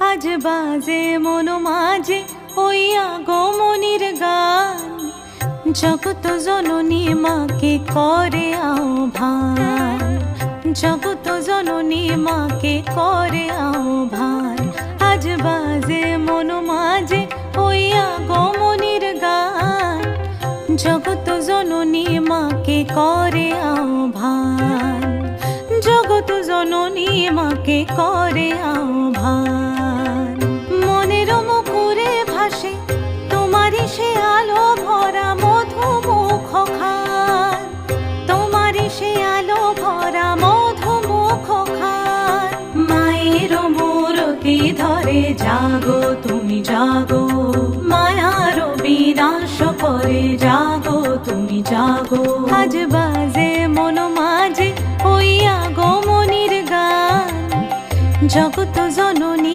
আজ বাজে মন মাঝে ওই আগমনীর গান, জগত জননী মাকে করে আহ্বান, জগত জননী মাকে করে আহ্বান। আজ বাজে মন মাঝে ওই আগমনীর গান, জগত জননী মাকে করে আহ্বান, জগত জননী মাকে করে আহ্বান। মনের মুখরে ভাসে তোমারই সে আলো ভরা মধুমুখ খান, তোমারই সে আলো ভরা মধুমুখ খান। মায়ের মূরতি ধরে জাগো তুমি জাগো, মায়ার বিনাশ করে জাগো তুমি জাগো। আজ বাজে মন মাঝে ওই আগমনীর গান, জগত জননী